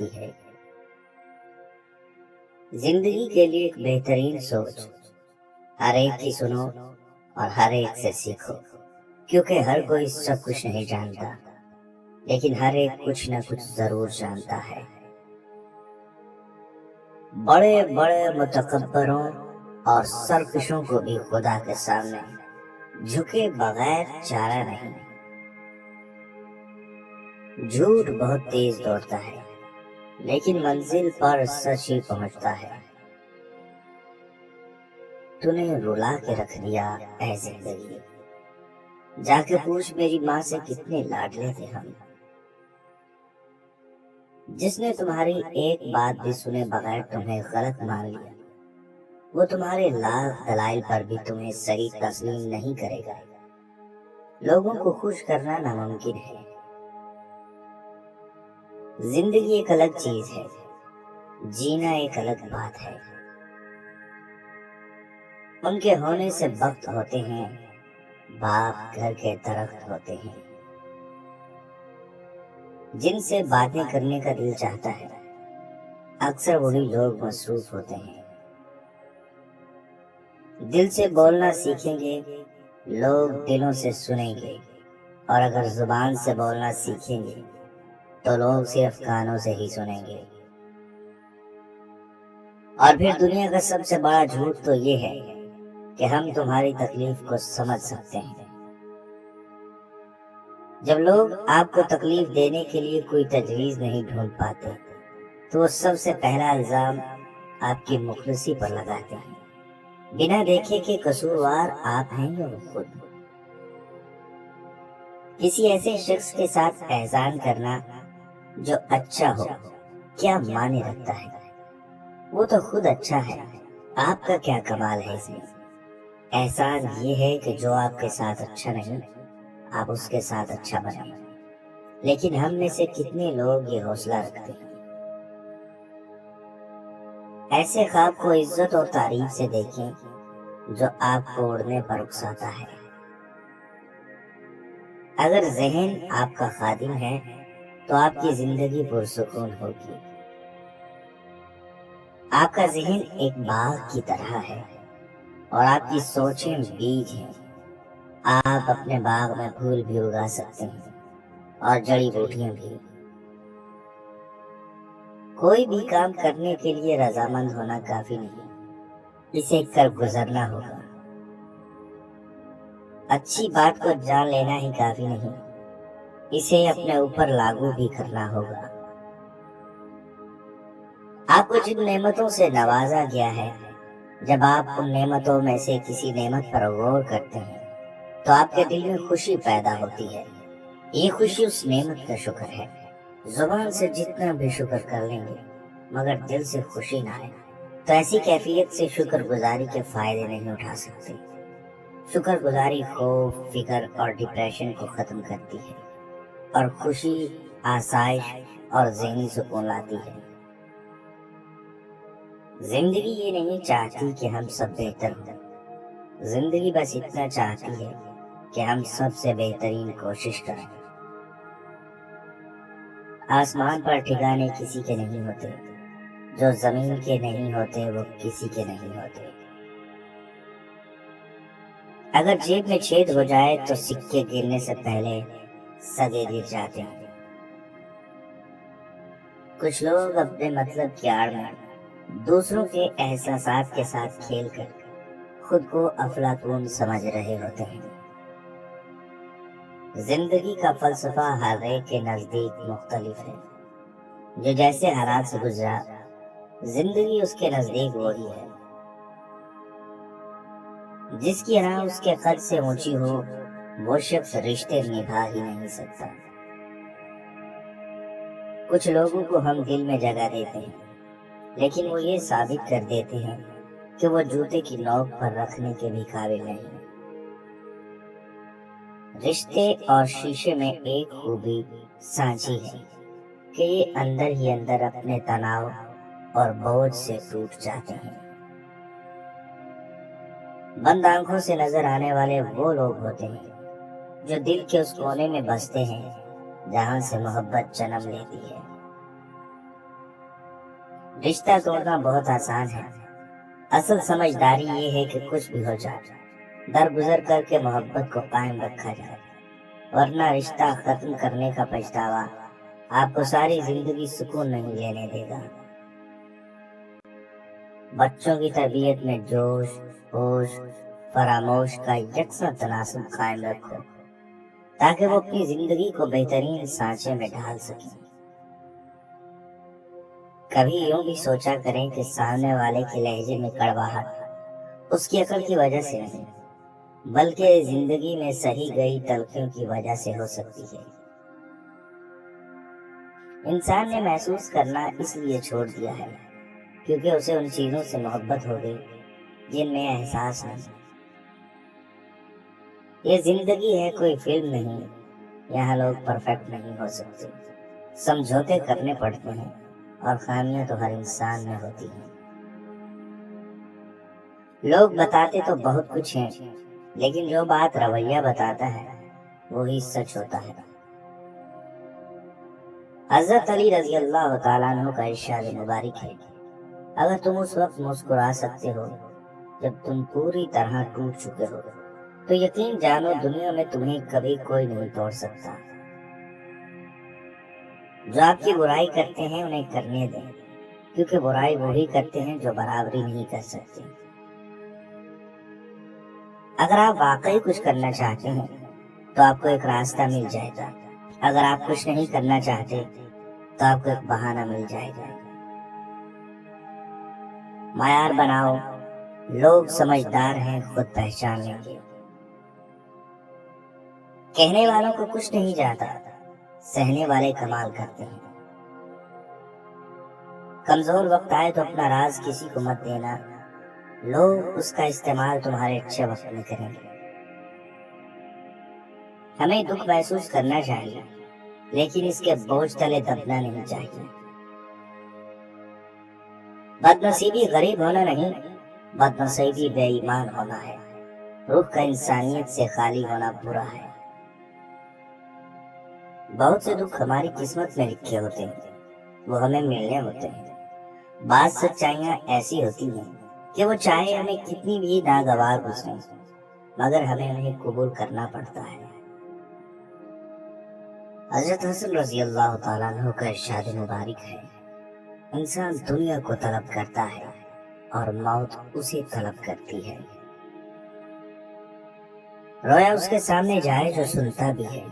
ہے۔ زندگی کے لیے ایک بہترین سوچ، ہر ایک کی سنو اور ہر ایک سے سیکھو، کیونکہ ہر کوئی سب کچھ نہیں جانتا، لیکن ہر ایک کچھ نہ کچھ ضرور جانتا ہے۔ بڑے بڑے متکبروں اور سرکشوں کو بھی خدا کے سامنے جھکے بغیر چارہ نہیں۔ جھوٹ بہت تیز دوڑتا ہے، لیکن منزل پر سچ ہی پہنچتا ہے۔ تو نے رلا کے رکھ دیا اے زندگی، جا کے پوچھ میری ماں سے کتنے لاڈلے تھے ہم۔ جس نے تمہاری ایک بات بھی سنے بغیر تمہیں غلط مان لیا، وہ تمہارے لاکھ دلائل پر بھی تمہیں صحیح تسلیم نہیں کرے گا۔ لوگوں کو خوش کرنا ناممکن ہے۔ زندگی ایک الگ چیز ہے، جینا ایک الگ بات ہے۔ ان کے ہونے سے وقت ہوتے ہیں، باپ گھر کے درخت ہوتے ہیں، جن سے باتیں کرنے کا دل چاہتا ہے، اکثر وہی لوگ مصروف ہوتے ہیں۔ دل سے بولنا سیکھیں گے، لوگ دلوں سے سنیں گے، اور اگر زبان سے بولنا سیکھیں گے تو لوگ صرف کانوں سے ہی سنیں گے۔ اور پھر دنیا کا سب سے بڑا جھوٹ تو یہ ہے کہ ہم تمہاری تکلیف کو سمجھ سکتے ہیں۔ جب لوگ آپ کو تکلیف دینے کے لیے کوئی تجویز نہیں ڈھونڈ پاتے تو وہ سب سے پہلا الزام آپ کی مخلصی پر لگاتے ہیں، بنا دیکھے کہ قصوروار آپ ہیں یا وہ خود۔ کسی ایسے شخص کے ساتھ احسان کرنا جو اچھا ہو کیا معنی رکھتا ہے؟ وہ تو خود اچھا ہے، آپ کا کیا کمال ہے اس میں؟ احسان یہ ہے کہ جو آپ کے ساتھ اچھا نہیں، آپ اس کے ساتھ اچھا بنیں۔ لیکن ہم میں سے کتنے لوگ یہ حوصلہ رکھتے ہیں؟ ایسے خواب کو عزت اور تعریف سے دیکھیں جو آپ کو اڑنے پر اکساتا ہے۔ اگر ذہن آپ کا خادم ہے تو آپ کی زندگی پرسکون ہوگی۔ آپ کا ذہن ایک باغ کی طرح ہے اور آپ کی سوچیں بیج ہیں۔ آپ اپنے باغ میں پھول بھی اگا سکتے ہیں اور جڑی بوٹیاں بھی۔ کوئی بھی کام کرنے کے لیے رضامند ہونا کافی نہیں، اسے کر گزرنا ہوگا۔ اچھی بات کو جان لینا ہی کافی نہیں، اسے اپنے اوپر لاگو بھی کرنا ہوگا۔ آپ کو جن نعمتوں سے نوازا گیا ہے، جب آپ ان نعمتوں میں سے کسی نعمت پر غور کرتے ہیں تو آپ کے دل میں خوشی پیدا ہوتی ہے۔ یہ خوشی اس نعمت کا شکر ہے۔ زبان سے جتنا بھی شکر کر لیں گے مگر دل سے خوشی نہ آئے تو ایسی کیفیت سے شکر گزاری کے فائدے نہیں اٹھا سکتے۔ شکر گزاری خوف، فکر اور ڈپریشن کو ختم کرتی ہے اور خوشی، آسائش اور ذہنی سکون لاتی ہے۔ زندگی یہ نہیں چاہتی کہ ہم سب بہتر ہوں، زندگی بس اتنا چاہتی ہے کہ ہم سب سے بہترین کوشش کریں۔ آسمان پر ٹھکانے کسی کے نہیں ہوتے، جو زمین کے نہیں ہوتے وہ کسی کے نہیں ہوتے۔ اگر جیب میں چھید ہو جائے تو سکے گرنے سے پہلے سگے گر جاتے ہیں۔ کچھ لوگ اپنے مطلب کی آڑ میں دوسروں کے احساسات کے ساتھ کھیل کر خود کو افلاطون سمجھ رہے ہوتے ہیں۔ زندگی کا فلسفہ ہر ایک کے نزدیک مختلف ہے۔ جو جیسے حالات سے گزرا، زندگی اس کے نزدیک وہی ہے۔ جس کی راہ اس کے قد سے اونچی ہو وہ شخص رشتے نبھا ہی نہیں سکتا۔ کچھ لوگوں کو ہم دل میں جگہ دیتے ہیں لیکن وہ یہ ثابت کر دیتے ہیں کہ وہ جوتے کی نوک پر رکھنے کے بھی قابل نہیں۔ رشتے اور شیشے میں ایک خوبی سانچی ہے کہ یہ اندر ہی اندر اپنے تناؤ اور بوجھ سے ٹوٹ جاتے ہیں۔ بند آنکھوں سے نظر آنے والے وہ لوگ ہوتے ہیں جو دل کے اس کونے میں بستے ہیں جہاں سے محبت جنم لیتی ہے۔ رشتہ توڑنا بہت آسان ہے، اصل سمجھداری یہ ہے کہ کچھ بھی ہو جائے درگزر کر کے محبت کو قائم رکھا جائے، ورنہ رشتہ ختم کرنے کا پچھتاوا آپ کو ساری زندگی سکون نہیں لینے دے گا۔ بچوں کی تربیت میں جوش، ہوش، فراموش کا یکساں تناسب قائم رکھو تاکہ وہ اپنی زندگی کو بہترین سانچے میں ڈھال سکیں۔ کبھی یوں بھی سوچا کریں کہ سامنے والے کے لہجے میں کڑواہٹ اس کی عقل کی وجہ سے نہیں، بلکہ زندگی میں سہی گئی تلخیوں کی وجہ سے ہو سکتی ہے۔ انسان نے محسوس کرنا اس لیے چھوڑ دیا ہے کیونکہ اسے ان چیزوں سے محبت ہو گئی جن میں احساس نہیں۔ یہ زندگی ہے، کوئی فلم نہیں، یہاں لوگ پرفیکٹ نہیں ہو سکتے، سمجھوتے کرنے پڑتے ہیں اور خامیاں تو ہر انسان میں ہوتی ہیں۔ لوگ بتاتے تو بہت کچھ ہیں، لیکن جو بات رویہ بتاتا ہے وہی سچ ہوتا ہے۔ حضرت علی رضی اللہ تعالیٰ عنہ کا ارشاد مبارک ہے، اگر تم اس وقت مسکرا سکتے ہو جب تم پوری طرح ٹوٹ چکے ہو تو یقین جانو دنیا میں تمہیں کبھی کوئی نہیں توڑ سکتا۔ جو آپ کی برائی کرتے ہیں انہیں کرنے دیں، کیونکہ برائی وہی کرتے ہیں جو برابری نہیں کر سکتے۔ اگر آپ واقعی کچھ کرنا چاہتے ہیں تو آپ کو ایک راستہ مل جائے گا، اگر آپ کچھ نہیں کرنا چاہتے تو آپ کو ایک بہانہ مل جائے گا۔ معیار بناؤ، لوگ سمجھدار ہیں خود پہچان لیں گے۔ کہنے والوں کو کچھ نہیں جاتا، سہنے والے کمال کرتے ہیں۔ کمزور وقت آئے تو اپنا راز کسی کو مت دینا، لوگ اس کا استعمال تمہارے اچھے وقت میں کریں گے۔ ہمیں دکھ محسوس کرنا چاہیے لیکن اس کے بوجھ تلے دبنا نہیں چاہیے۔ بد نصیبی غریب ہونا نہیں، بد نصیبی بے ایمان ہونا ہے، روح کا انسانیت سے خالی ہونا برا ہے۔ بہت سے دکھ ہماری قسمت میں لکھے ہوتے ہیں، وہ ہمیں ملنے ہوتے ہیں۔ بعض سچائیاں ایسی ہوتی ہیں کہ وہ چاہے ہمیں کتنی بھی ناگوار گزریں مگر ہمیں انہیں قبول کرنا پڑتا ہے۔ حضرت حسن رضی اللہ تعالیٰ عنہ کا ارشاد مبارک ہے، انسان دنیا کو طلب کرتا ہے اور موت اسے طلب کرتی ہے۔ رویا اس کے سامنے جائے جو سنتا بھی ہے،